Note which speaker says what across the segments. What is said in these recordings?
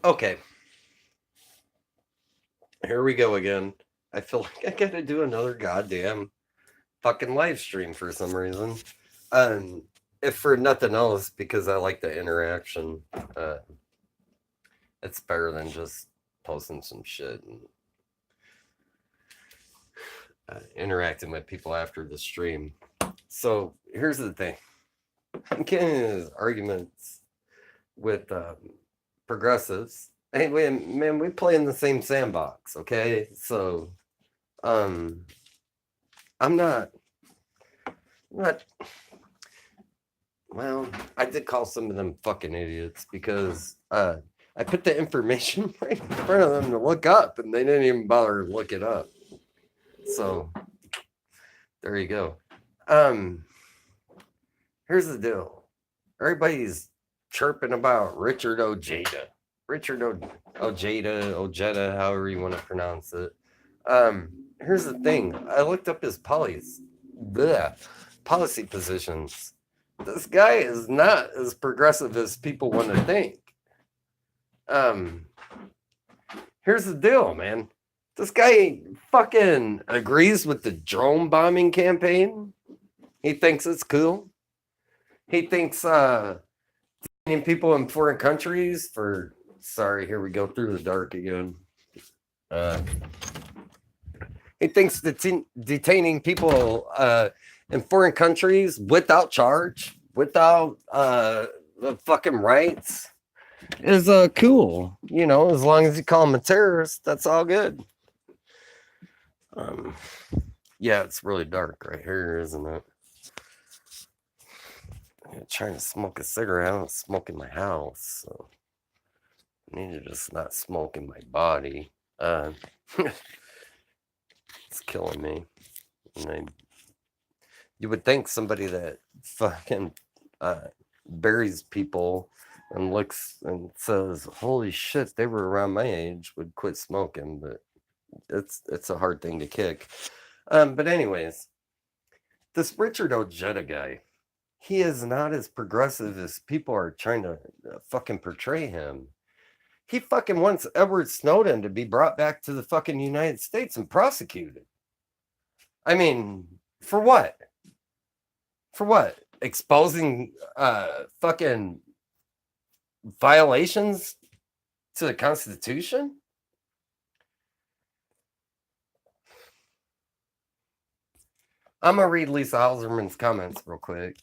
Speaker 1: Okay, here we go again. I feel like I gotta do another goddamn fucking live stream for some reason. Um, if for nothing else, because I like the interaction. Uh, it's better than just posting some shit and interacting with people after the stream. So here's the thing: I'm getting into arguments with progressives. Hey, man, we play in the same sandbox, okay? So, um, I'm not. Well, I did call some of them fucking idiots because I put the information right in front of them to look up, and they didn't even bother to look it up. So there you go. Um, here's the deal. Everybody's chirping about Richard Ojeda. Ojeda, however you want to pronounce it. Here's the thing. I looked up his policy positions. This guy is not as progressive as people want to think. Um, here's the deal, man. This guy fucking agrees with the drone bombing campaign. He thinks it's cool. He thinks people in foreign countries for sorry, here we go through the dark again. Uh, he thinks detaining people in foreign countries without charge, without the fucking rights, is cool. You know, as long as you call them a terrorist, that's all good. Um, yeah, it's really dark right here, isn't it? I'm trying to smoke a cigarette. I don't smoke in my house, so I need to just not smoke in my body. It's killing me. And you would think somebody that fucking buries people and looks and says, "Holy shit, they were around my age," would quit smoking, but it's a hard thing to kick. But anyways, this Richard Ojeda guy, he is not as progressive as people are trying to fucking portray him. He fucking wants Edward Snowden to be brought back to the fucking United States and prosecuted. I mean, for what? For what? Exposing fucking violations to the Constitution? I'm gonna read Lisa Hauserman's comments real quick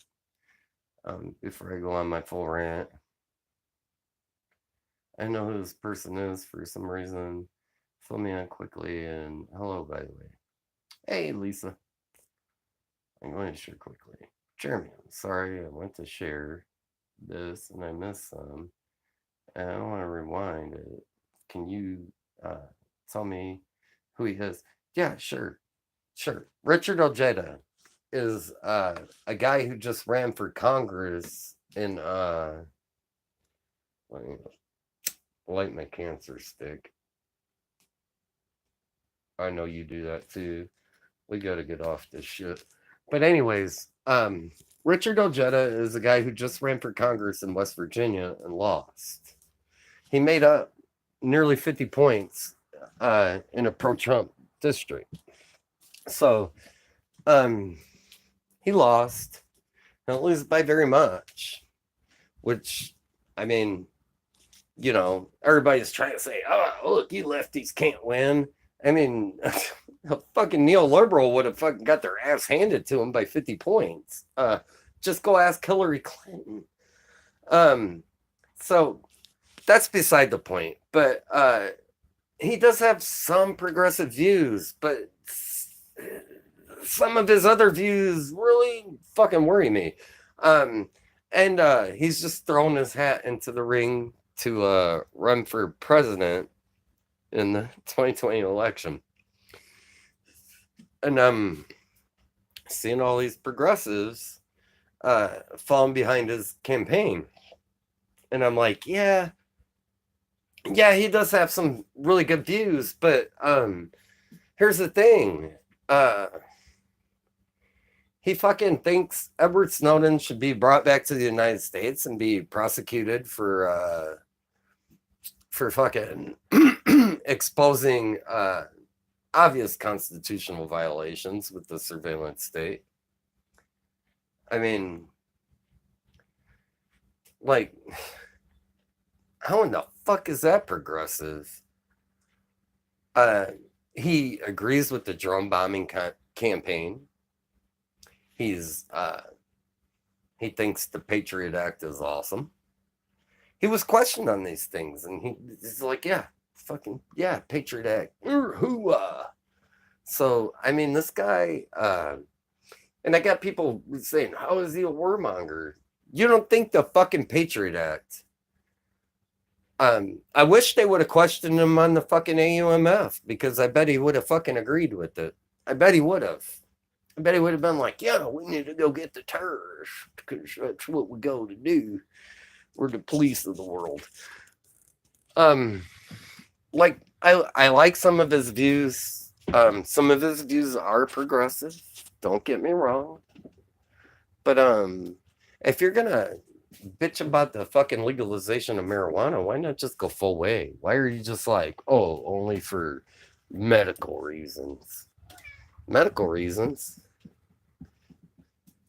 Speaker 1: before I go on my full rant. I know who this person is for some reason. Fill me in quickly and hello, by the way. Hey, Lisa. I'm going to share quickly. Jeremy, I'm sorry I went to share this and I missed some. And I don't want to rewind it. Can you tell me who he is? Yeah, sure. Sure. Richard Ojeda is a guy who just ran for Congress in let me light my cancer stick. I know you do that too. We gotta get off this shit. But anyways, Richard Ojeda is a guy who just ran for Congress in West Virginia and lost. He made up nearly 50 points in a pro-Trump district. So he lost. Not lose by very much, which I mean, you know, everybody's trying to say, "Oh, look, you lefties can't win." I mean, a fucking neoliberal would have fucking got their ass handed to him by 50 points. Just go ask Hillary Clinton. Um, so that's beside the point. But he does have some progressive views, but some of his other views really fucking worry me. And he's just thrown his hat into the ring to run for president in the 2020 election. And I'm seeing all these progressives falling behind his campaign. And I'm like, yeah, he does have some really good views, but here's the thing. He fucking thinks Edward Snowden should be brought back to the United States and be prosecuted for for fucking exposing obvious constitutional violations with the surveillance state. I mean, like, how in the fuck is that progressive? He agrees with the drone bombing campaign. He thinks the Patriot Act is awesome. He was questioned on these things, and he's like, yeah, fucking, yeah, Patriot Act. Hoo-ah. So, I mean, this guy, and I got people saying, how is he a warmonger? You don't think the fucking Patriot Act. I wish they would have questioned him on the fucking AUMF, because I bet he would have fucking agreed with it. I bet he would have. I bet he would have been like, yeah, we need to go get the terrorists, because that's what we go to do. We're the police of the world. Like, I like some of his views. Some of his views are progressive. Don't get me wrong. But if you're gonna bitch about the fucking legalization of marijuana, why not just go full way? Why are you just like, oh, only for medical reasons? Medical reasons?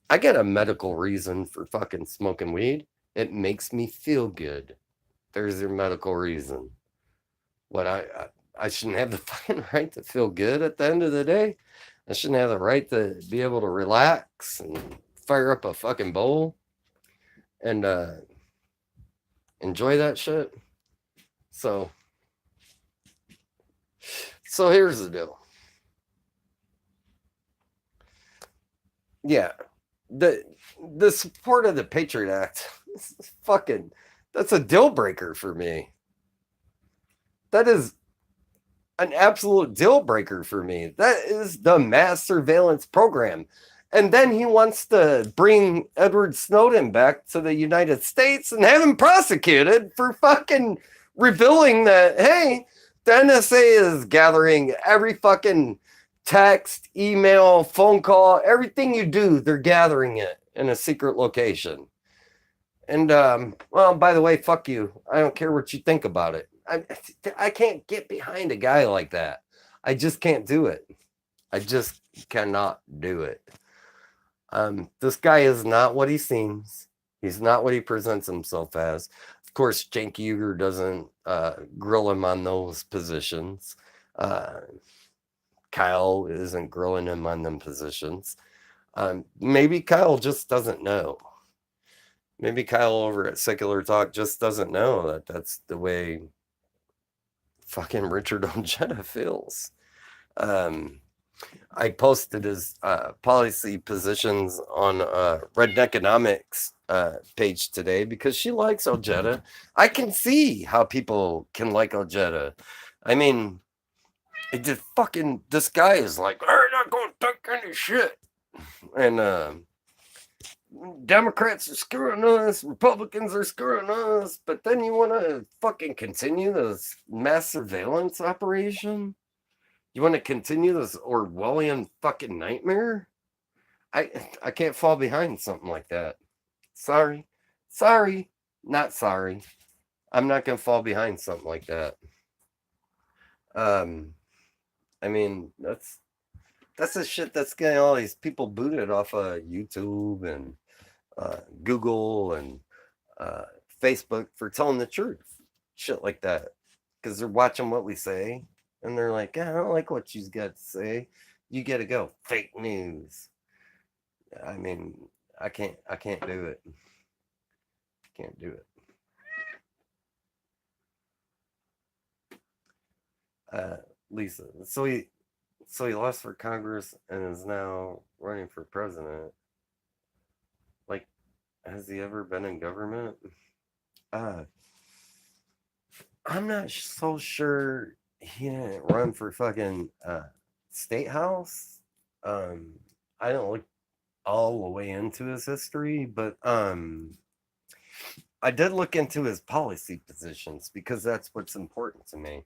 Speaker 1: I get a medical reason for fucking smoking weed. It makes me feel good. There's your medical reason. What I shouldn't have the fucking right to feel good at the end of the day. I shouldn't have the right to be able to relax and fire up a fucking bowl and enjoy that shit. So here's the deal. Yeah, the support of the Patriot Act, fucking, that's a deal breaker for me. That is an absolute deal breaker for me. That is the mass surveillance program. And then he wants to bring Edward Snowden back to the United States and have him prosecuted for fucking revealing that, hey, the NSA is gathering every fucking text, email, phone call, everything you do, they're gathering it in a secret location. And, well, by the way, fuck you. I don't care what you think about it. I can't get behind a guy like that. I just can't do it. I just cannot do it. This guy is not what he seems. He's not what he presents himself as. Of course, Cenk Uygur doesn't grill him on those positions. Kyle isn't grilling him on them positions. Maybe Kyle just doesn't know. Maybe Kyle over at Secular Talk just doesn't know that that's the way fucking Richard Ojeda feels. I posted his policy positions on Redneckonomics page today because she likes Ojeda. I can see how people can like Ojeda. I mean, it just fucking, this guy is like, I'm not going to take any shit. And Democrats are screwing us, Republicans are screwing us, but then you want to fucking continue this mass surveillance operation? You want to continue this Orwellian fucking nightmare? I can't fall behind something like that. Sorry. Not sorry. I'm not going to fall behind something like that. I mean, that's the shit that's getting all these people booted off of YouTube and Google and Facebook for telling the truth. Shit like that. Because they're watching what we say. And they're like, I don't like what you've got to say. You got to go. Fake news. I mean, I can't do it. Can't do it. Lisa. So he lost for Congress and is now running for president. Like, has he ever been in government? I'm not so sure he didn't run for fucking state house. I don't look all the way into his history, but I did look into his policy positions because that's what's important to me.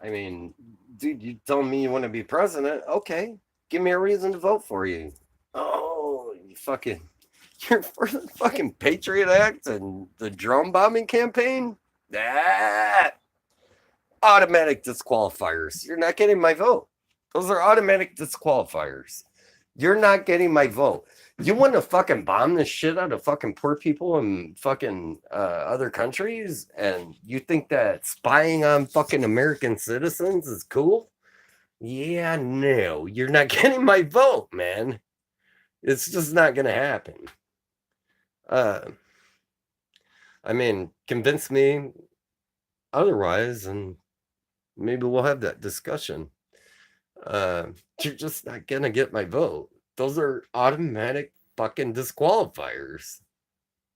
Speaker 1: I mean, dude, you tell me you want to be president, okay, give me a reason to vote for you. Oh, you're for the fucking Patriot Act and the drone bombing campaign? Ah, Automatic disqualifiers. You're not getting my vote. Those are automatic disqualifiers. You're not getting my vote. You want to fucking bomb the shit out of fucking poor people in fucking other countries, and you think that spying on fucking American citizens is cool? Yeah, no, you're not getting my vote, man. It's just not gonna happen. Uh, I mean, convince me otherwise, and maybe we'll have that discussion. You're just not gonna get my vote. Those are automatic fucking disqualifiers.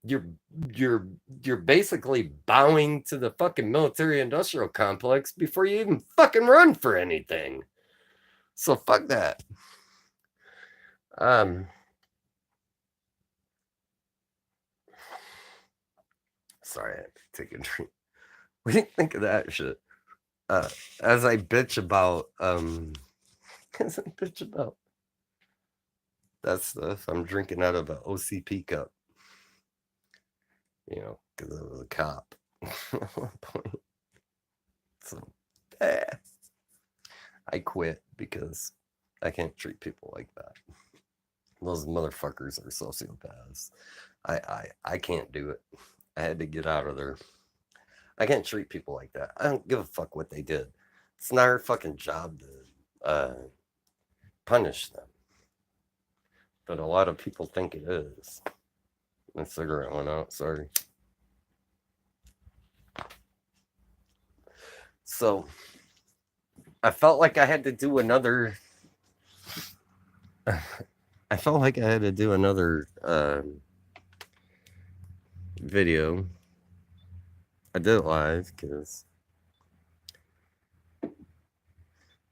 Speaker 1: You're you're you're basically bowing to the fucking military industrial complex before you even fucking run for anything. So fuck that. Um sorry, I have to take a drink. What do you think of that shit? Uh as I bitch about as I bitch about that stuff, I'm drinking out of an OCP cup, because I was a cop at one point. So I quit because I can't treat people like that. Those motherfuckers are sociopaths. I can't do it. I had to get out of there. I can't treat people like that. I don't give a fuck what they did. It's not our fucking job to punish them. But a lot of people think it is. My cigarette went out, sorry. So I felt like I had to do another I felt like I had to do another video. I did it live because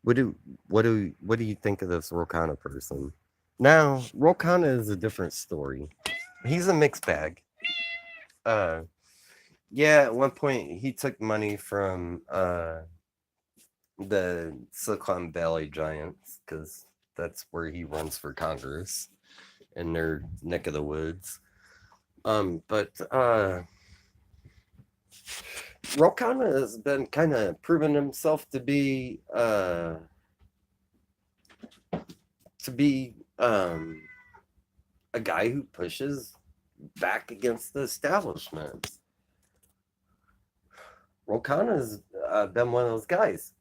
Speaker 1: what do you think of this Rokana person? Now, Rokana is a different story. He's a mixed bag. Yeah, at one point he took money from the Silicon Valley giants because that's where he runs for Congress in their neck of the woods. But Rokana has been kind of proven himself to be a guy who pushes back against the establishment. Rokana's been one of those guys.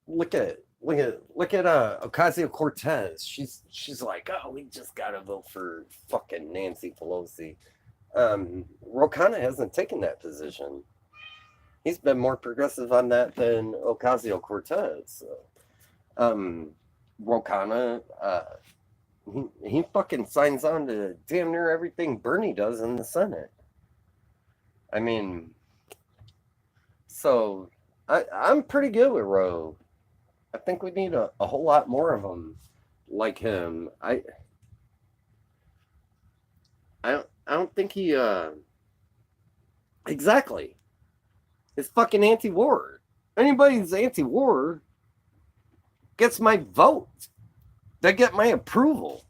Speaker 1: Look at OcasioCortez. She's like, oh, we just gotta vote for fucking Nancy Pelosi. Rokana hasn't taken that position. He's been more progressive on that than Ocasio-Cortez. Rokana, he fucking signs on to damn near everything Bernie does in the Senate. I mean, so I'm pretty good with Ro. I think we need a whole lot more of them like him. I don't think he exactly. It's fucking anti-war. Anybody who's anti-war gets my vote. They get my approval.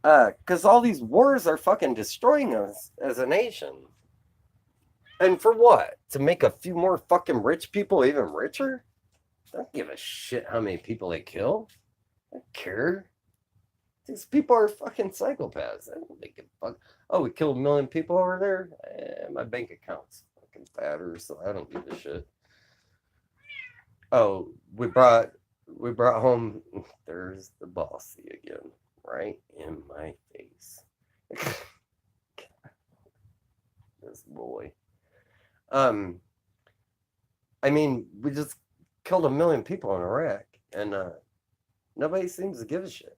Speaker 1: Because all these wars are fucking destroying us as a nation. And for what? To make a few more fucking rich people even richer? I don't give a shit how many people they kill. I don't care. These people are fucking psychopaths. I don't think a fuck. Oh, we killed 1 million people over there? My bank account's fucking fatter, so I don't give a shit. Oh, we brought home. There's the bossy again, right in my face. This boy. I mean, we just killed 1 million people in Iraq, and nobody seems to give a shit.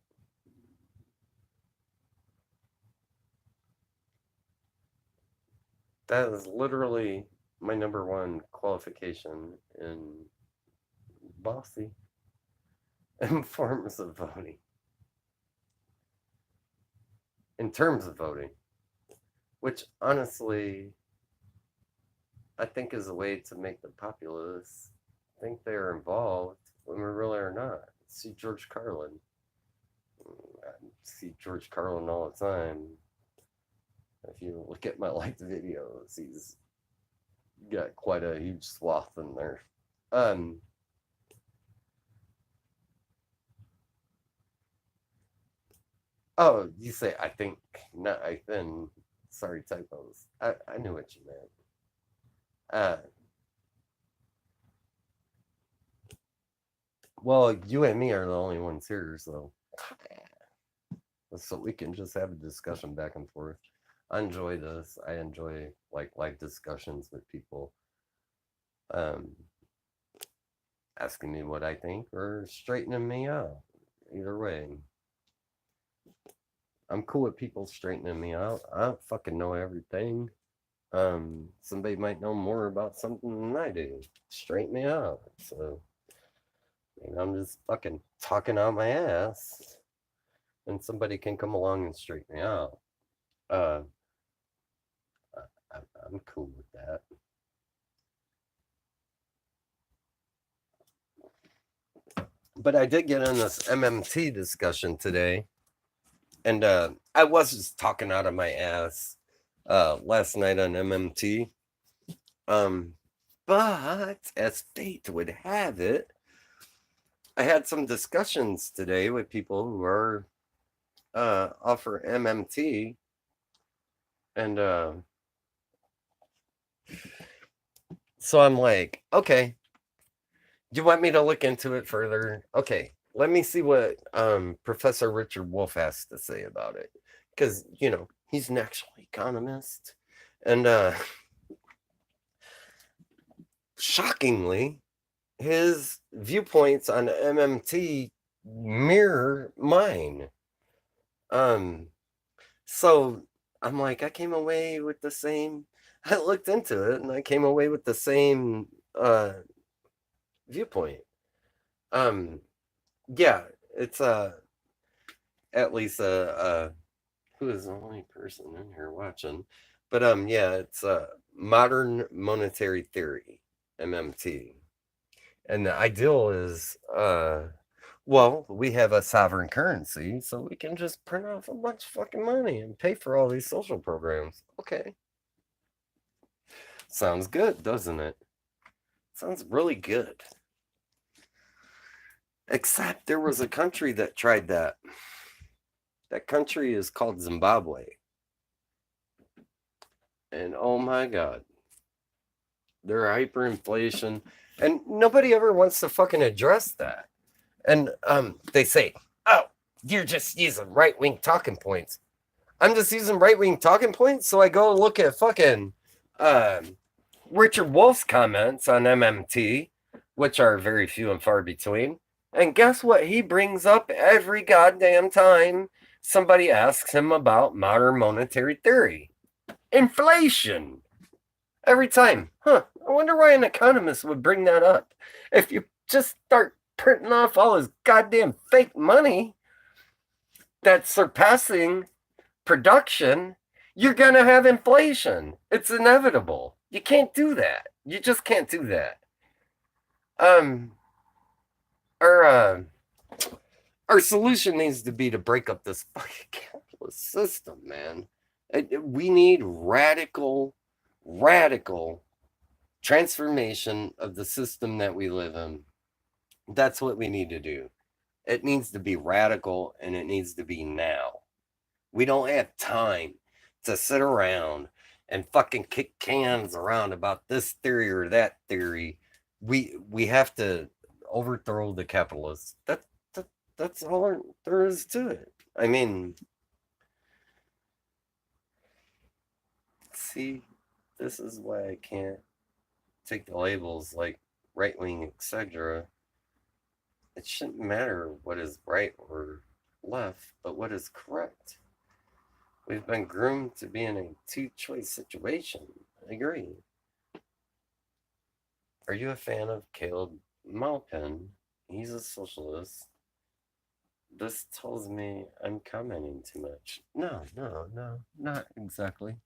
Speaker 1: That is literally my number one qualification in bossy in forms of voting. In terms of voting, which honestly, I think is a way to make the populace think they're involved when we really are not. See George Carlin. I see George Carlin all the time. If you look at my liked videos, he's got quite a huge swath in there. Um, oh, you say I think, not I then. Sorry, typos. I knew what you meant. Uh, well, you and me are the only ones here, so we can just have a discussion back and forth. I enjoy this. I enjoy like live discussions with people, um, asking me what I think or straightening me out. Either way, I'm cool with people straightening me out. I don't fucking know everything. Somebody might know more about something than I do. Straighten me out. So, I'm just fucking talking out my ass, and somebody can come along and straighten me out. Uh, I'm cool with that. But I did get in this MMT discussion today, and I was just talking out of my ass last night on MMT. Um, but as fate would have it, I had some discussions today with people who are offer MMT, and so I'm like, okay, do you want me to look into it further? Okay, let me see what Professor Richard Wolfe has to say about it, because he's an actual economist, and shockingly, his viewpoints on MMT mirror mine. Um, so I'm like, I came away with the same. I looked into it and I came away with the same viewpoint. Um, yeah, it's at least who is the only person in here watching, but yeah, it's modern monetary theory, MMT, and the ideal is well, we have a sovereign currency, so we can just print off a bunch of fucking money and pay for all these social programs. Okay. Sounds good, doesn't it? Sounds really good. Except there was a country that tried that. That country is called Zimbabwe. And oh my God, they're hyperinflation. And nobody ever wants to fucking address that. And they say, oh, you're just using right wing talking points. I'm just using right wing talking points. So I go look at fucking Richard Wolf's comments on MMT, which are very few and far between. And guess what he brings up every goddamn time somebody asks him about modern monetary theory? Inflation. Every time. Huh. I wonder why an economist would bring that up. If you just start printing off all his goddamn fake money that's surpassing production, you're going to have inflation. It's inevitable. You can't do that. You just can't do that. Um, our our solution needs to be to break up this fucking capitalist system, man. We need radical transformation of the system that we live in. That's what we need to do. It needs to be radical and it needs to be now. We don't have time to sit around and fucking kick cans around about this theory or that theory. We have to overthrow the capitalists. That's all there is to it. I mean, see, this is why I can't take the labels like right wing, etc. It shouldn't matter what is right or left, but what is correct. We've been groomed to be in a two-choice situation. I agree. Are you a fan of Caleb Maupin? He's a socialist. This tells me I'm commenting too much. No, not exactly.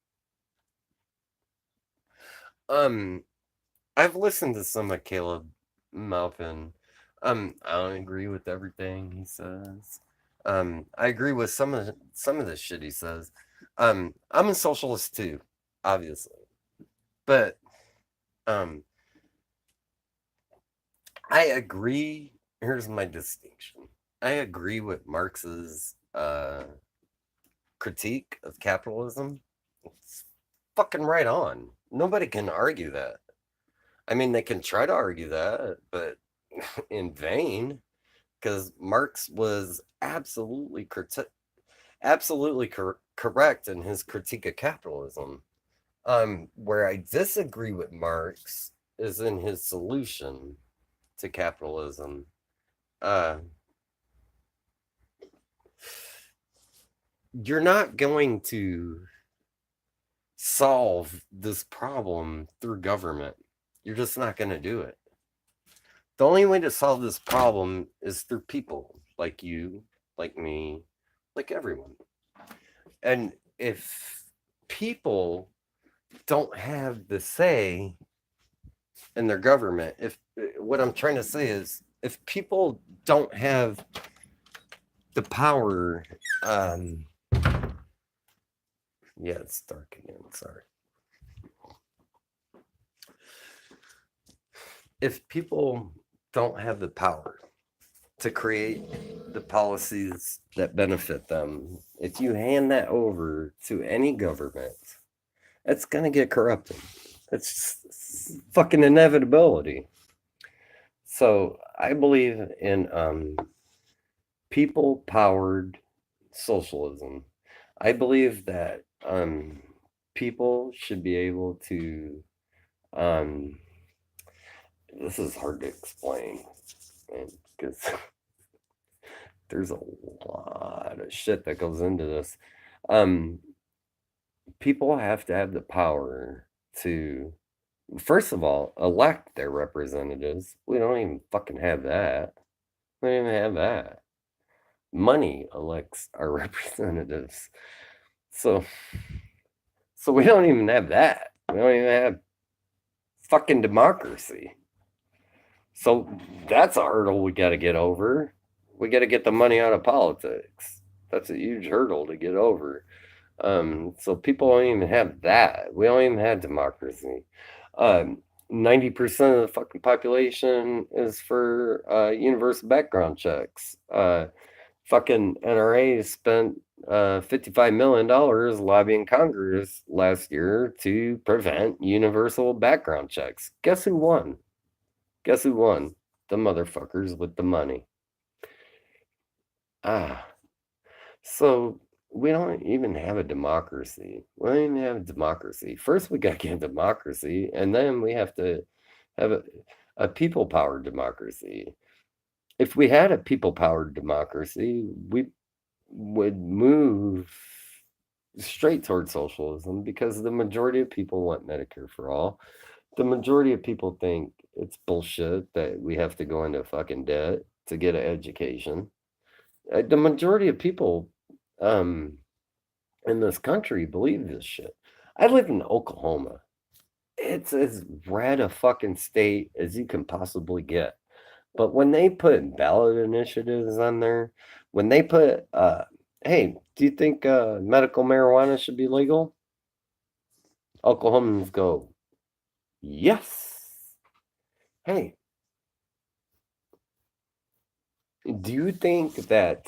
Speaker 1: I've listened to some of Caleb Maupin. I don't agree with everything he says. I agree with some of the shit he says. I'm a socialist too, obviously, but Um, I agree. Here's my distinction. I agree with Marx's critique of capitalism. It's fucking right on. Nobody can argue that. I mean, they can try to argue that, but in vain, because Marx was correct in his critique of capitalism. Where I disagree with Marx is in his solution to capitalism. Uh, you're not going to solve this problem through government. You're just not going to do it. The only way to solve this problem is through people like you, like me, like everyone. And if people don't have the say in their government, if what I'm trying to say is if people don't have the power, yeah, it's dark again, sorry. If people don't have the power to create the policies that benefit them, if you hand that over to any government, it's going to get corrupted. It's fucking inevitability. So I believe in people powered socialism. I believe that people should be able to. This is hard to explain because there's a lot of shit that goes into this. People have to have the power to, first of all, elect their representatives. We don't even fucking have that. We don't even have that. Money elects our representatives. So we don't even have that. We don't even have fucking democracy. So that's a hurdle we got to get over. We got to get the money out of politics. That's a huge hurdle to get over. So people don't even have that. We don't even have democracy. 90% of the fucking population is for universal background checks. Fucking NRA spent $55 million lobbying Congress last year to prevent universal background checks. Guess who won? Guess who won? The motherfuckers with the money. So we don't even have a democracy. We don't even have a democracy. First, we got to get democracy, and then we have to have a people-powered democracy. If we had a people-powered democracy, we would move straight towards socialism because the majority of people want Medicare for all. The majority of people think it's bullshit that we have to go into fucking debt to get an education. The majority of people in this country believe this shit. I live in Oklahoma. It's as red a fucking state as you can possibly get. But when they put ballot initiatives on there, when they put, hey, do you think medical marijuana should be legal? Oklahomans go, yes. Hey, do you think that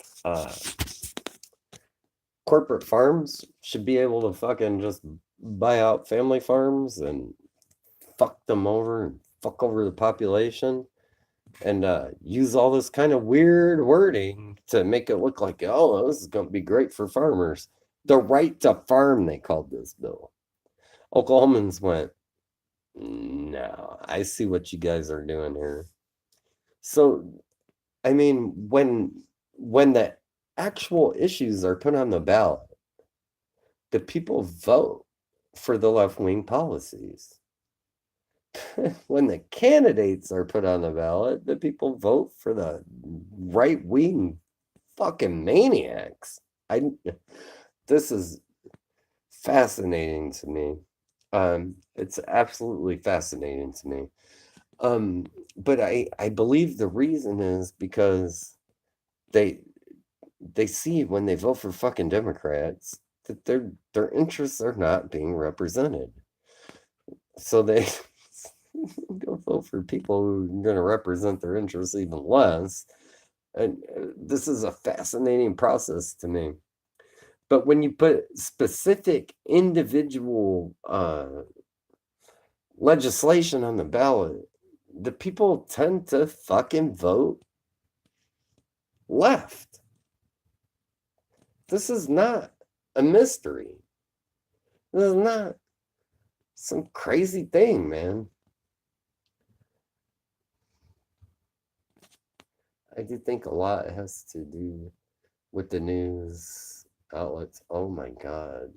Speaker 1: corporate farms should be able to fucking just buy out family farms and fuck them over and fuck over the population and use all this kind of weird wording to make it look like, oh, this is going to be great for farmers? The right to farm, they called this bill. Oklahomans went, no, I see what you guys are doing here. So, I mean, when the actual issues are put on the ballot, the people vote for the left-wing policies. When the candidates are put on the ballot, the people vote for the right-wing fucking maniacs. This is fascinating to me. It's absolutely fascinating to me. But I believe the reason is because they see when they vote for fucking Democrats that their interests are not being represented. So they vote for people who are going to represent their interests even less. And this is a fascinating process to me. But when you put specific individual legislation on the ballot, the people tend to fucking vote left. This is not a mystery. This is not some crazy thing, man. I do think a lot has to do with the news outlets. Oh my God.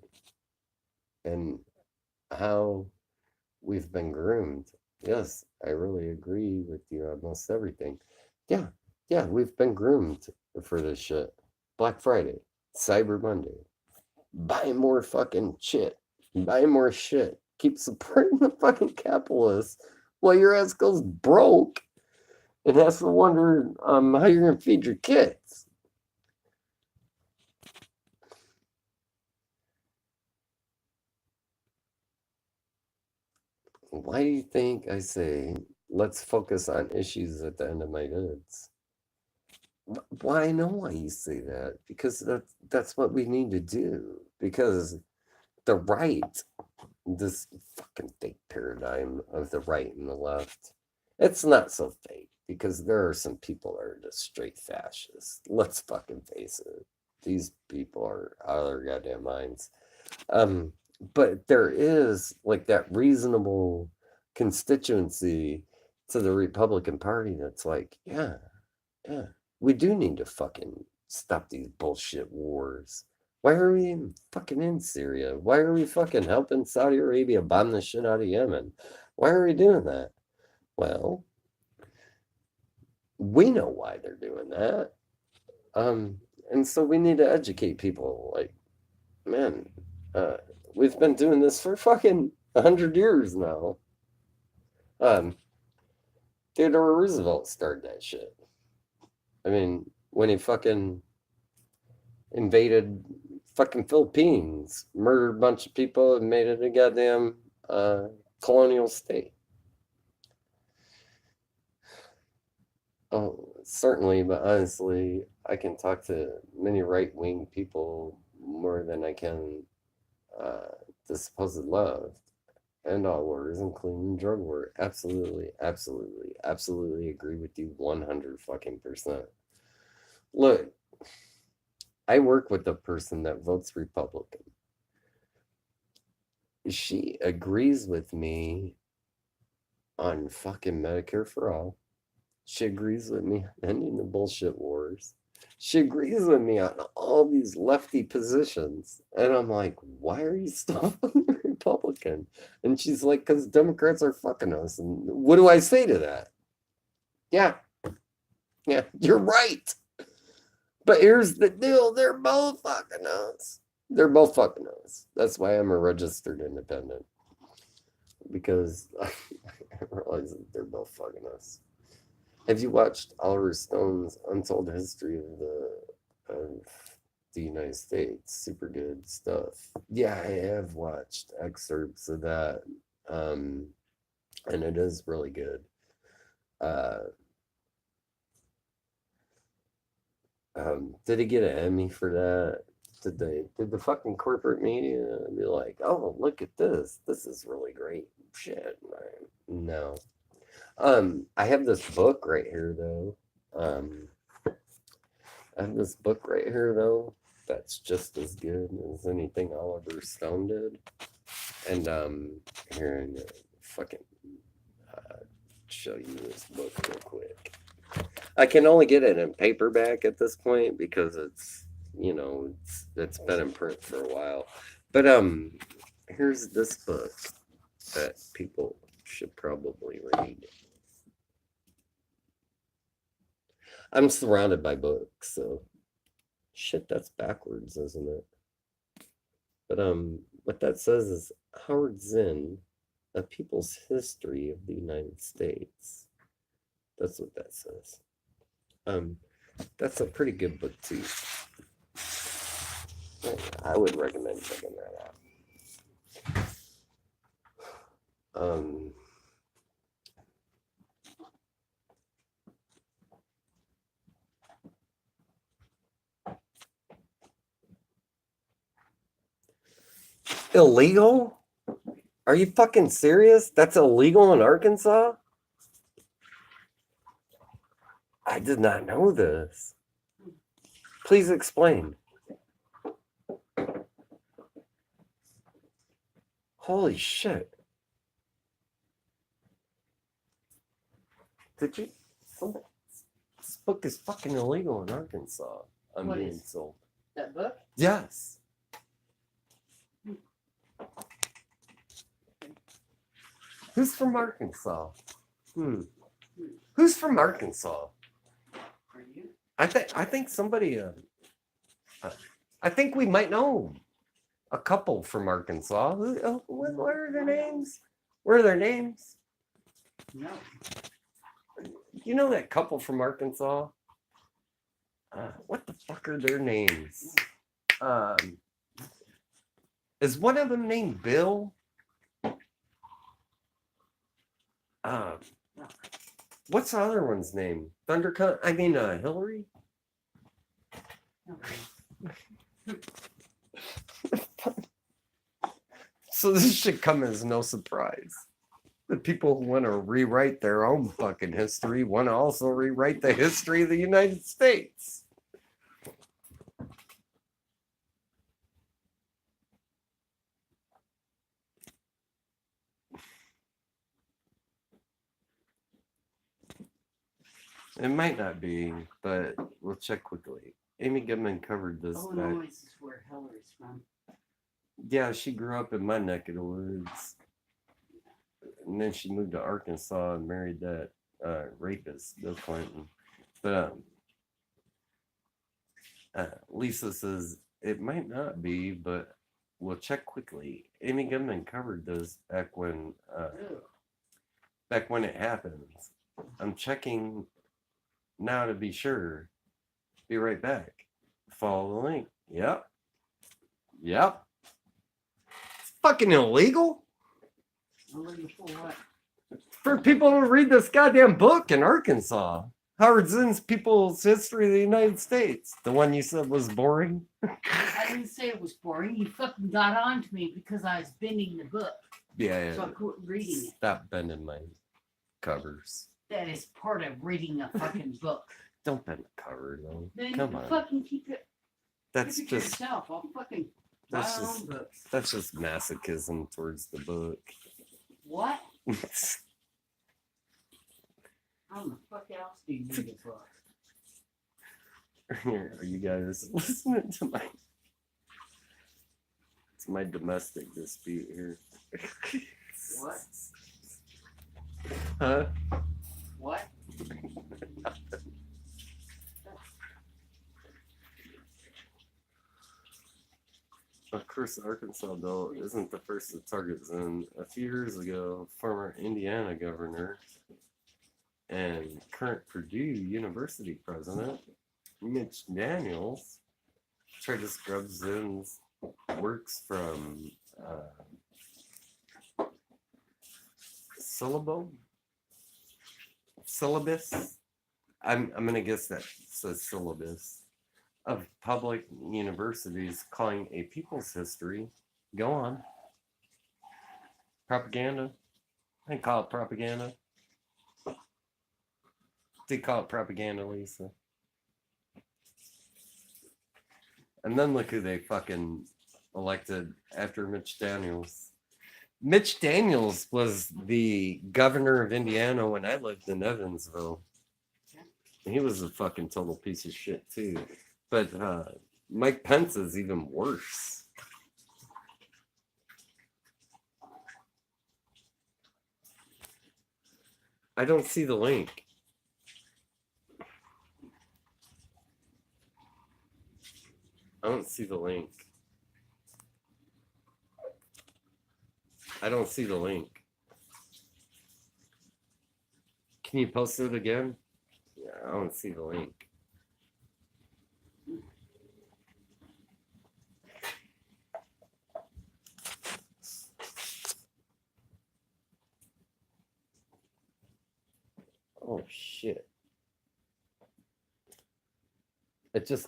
Speaker 1: And how we've been groomed. Yes, I really agree with you on most everything. Yeah, we've been groomed for this shit. Black Friday, Cyber Monday. Buy more fucking shit. Buy more shit. Keep supporting the fucking capitalists while your ass goes broke and has to wonder how you're going to feed your kids. Why do you think I say, let's focus on issues at the end of my goods? Why? I know why you say that. Because that's what we need to do. Because the right, this fucking fake paradigm of the right and the left, it's not so fake. Because there are some people that are just straight fascists. Let's fucking face it. These people are out of their goddamn minds. But there is like that reasonable constituency to the Republican Party that's like, yeah, we do need to fucking stop these bullshit wars. Why are we even fucking in Syria? Why are we fucking helping Saudi Arabia bomb the shit out of Yemen? Why are we doing that? Well, we know why they're doing that. And so we need to educate people. Like, man, we've been doing this for fucking 100 years now. Theodore Roosevelt started that shit. I mean, when he fucking invaded fucking Philippines, murdered a bunch of people, and made it a goddamn colonial state. Oh, certainly, but honestly, I can talk to many right-wing people more than I can the supposed left and all wars, including drug war. Absolutely, absolutely, absolutely agree with you 100 fucking percent. Look, I work with a person that votes Republican. She agrees with me on fucking Medicare for all. She agrees with me on ending the bullshit wars. She agrees with me on all these lefty positions. And I'm like, why are you still Republican? And she's like, because Democrats are fucking us. And what do I say to that? Yeah, you're right. But here's the deal. They're both fucking us. They're both fucking us. That's why I'm a registered independent. Because I realize that they're both fucking us. Have you watched Oliver Stone's Untold History of the United States? Super good stuff. Yeah, I have watched excerpts of that, and it is really good. Did he get an Emmy for that? Did the fucking corporate media be like, oh, look at this. This is really great shit. No. I have this book right here though. That's just as good as anything Oliver Stone did. And here I'm gonna fucking show you this book real quick. I can only get it in paperback at this point because it's it's been in print for a while. But here's this book that people should probably read. I'm surrounded by books, so shit, that's backwards, isn't it? But what that says is Howard Zinn, A People's History of the United States. That's what that says. That's a pretty good book too. I would recommend checking that out. illegal? Are you fucking serious? That's illegal in Arkansas? I did not know this. Please explain. Holy shit. Did you? This book is fucking illegal in Arkansas. I'm
Speaker 2: What
Speaker 1: being
Speaker 2: is?
Speaker 1: sold.
Speaker 2: That book?
Speaker 1: Yes. Who's from Arkansas? Who's from Arkansas?
Speaker 2: Are you?
Speaker 1: I think somebody. I think we might know a couple from Arkansas. What are their names? What are their names?
Speaker 2: No.
Speaker 1: You know that couple from Arkansas? What the fuck are their names? Is one of them named Bill? What's the other one's name? Thundercut? I mean, Hillary?
Speaker 2: No.
Speaker 1: So this should come as no surprise. The people who want to rewrite their own fucking history want to also rewrite the history of the United States. It might not be, but we'll check quickly. Amy Goodman covered this.
Speaker 2: Illinois is where Hillary's from.
Speaker 1: Yeah, she grew up in my neck of the woods. And then she moved to Arkansas and married that rapist, Bill Clinton. But Lisa says it might not be, but we'll check quickly. Amy Goodman covered this back when it happened. I'm checking now to be sure. Be right back. Follow the link. Yep. It's fucking illegal.
Speaker 2: Illegal for what?
Speaker 1: For people to read this goddamn book in Arkansas. Howard Zinn's People's History of the United States. The one you said was boring.
Speaker 2: I didn't say it was boring. You fucking got on to me because I was bending the book.
Speaker 1: Yeah.
Speaker 2: So I quit reading it.
Speaker 1: Stop bending my covers.
Speaker 2: That is part of reading a fucking book.
Speaker 1: Don't bend the cover, though.
Speaker 2: Then
Speaker 1: Come
Speaker 2: you
Speaker 1: on.
Speaker 2: fucking keep it.
Speaker 1: That's
Speaker 2: Keep it
Speaker 1: just
Speaker 2: yourself. I'll fucking buy
Speaker 1: that's
Speaker 2: my
Speaker 1: just
Speaker 2: own books.
Speaker 1: that's just masochism towards the book.
Speaker 2: What? How the fuck else do you read a book?
Speaker 1: Here, are you guys listening to my domestic dispute here?
Speaker 2: What?
Speaker 1: Huh?
Speaker 2: What?
Speaker 1: Of course, the Arkansas bill isn't the first to target Zinn. A few years ago, former Indiana governor and current Purdue University president Mitch Daniels tried to scrub Zinn's works from syllabus. I'm gonna guess that says syllabus of public universities, calling a people's history. Go on. Propaganda. I call it propaganda. They call it propaganda, Lisa. And then look who they fucking elected after Mitch Daniels. Mitch Daniels was the governor of Indiana when I lived in Evansville. He was a fucking total piece of shit too. But Mike Pence is even worse. I don't see the link. I don't see the link. I don't see the link. Can you post it again? Yeah, I don't see the link. Oh shit. It just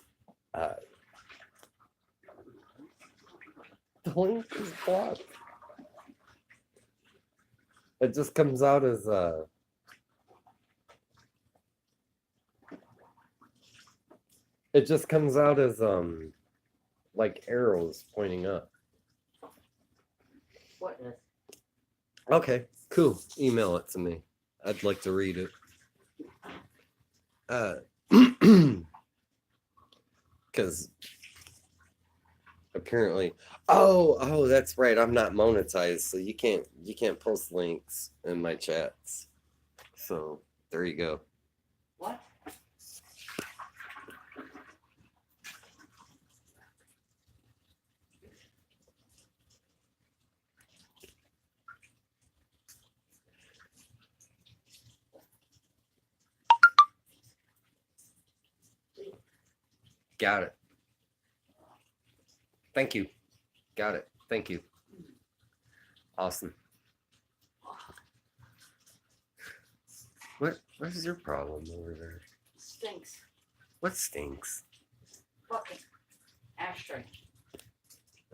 Speaker 1: the link is blocked. It just comes out as it just comes out as like arrows pointing up.
Speaker 2: What is?
Speaker 1: Okay, cool. Email it to me. I'd like to read it. Because apparently, oh, that's right. I'm not monetized, so you can't post links in my chats. So there you go.
Speaker 2: What?
Speaker 1: Got it. Thank you. Got it. Thank you. Awesome. What's your problem over there?
Speaker 2: Stinks.
Speaker 1: What stinks?
Speaker 2: Fucking ashtray.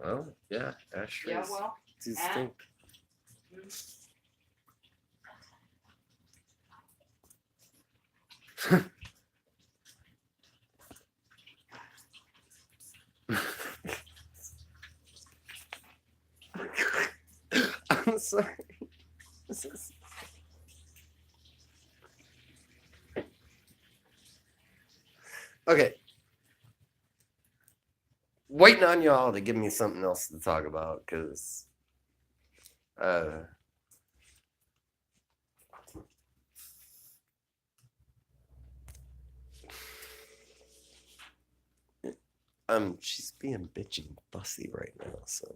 Speaker 1: Oh, yeah, ashtrays.
Speaker 2: Yeah, well.
Speaker 1: Do stink. I'm sorry. This is... Okay. Waiting on y'all to give me something else to talk about, because she's being bitchy and fussy right now, so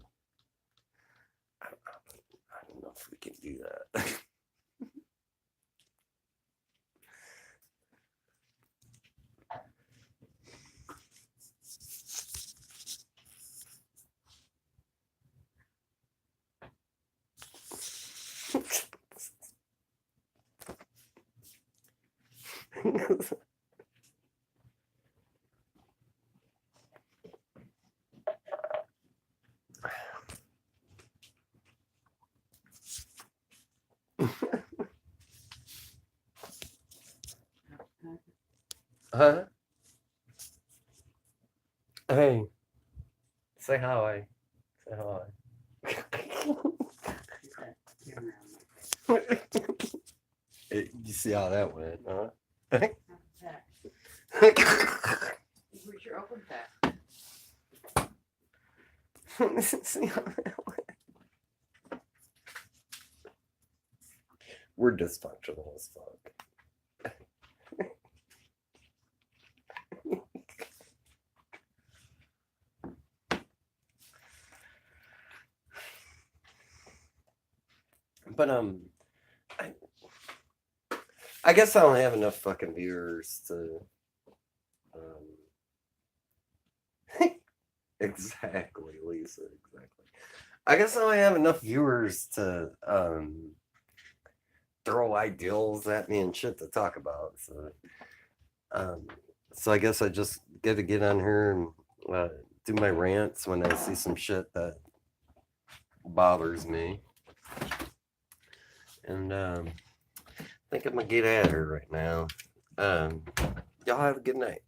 Speaker 1: I don't know if we can do that. Huh? Hey, say hi. Say hi. You see how that went, huh?
Speaker 2: Where's your open pack?
Speaker 1: See how that went? We're dysfunctional as fuck. But I guess I don't have enough fucking viewers to exactly, Lisa, exactly. I guess I don't have enough viewers to throw ideals at me and shit to talk about. So I guess I just get to get on here and do my rants when I see some shit that bothers me. And I think I'm gonna get at her right now. Y'all have a good night.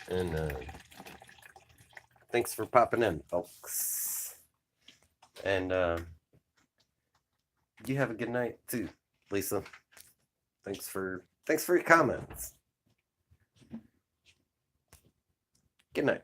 Speaker 1: And thanks for popping in, folks. And you have a good night too, Lisa. Thanks for your comments. Good night.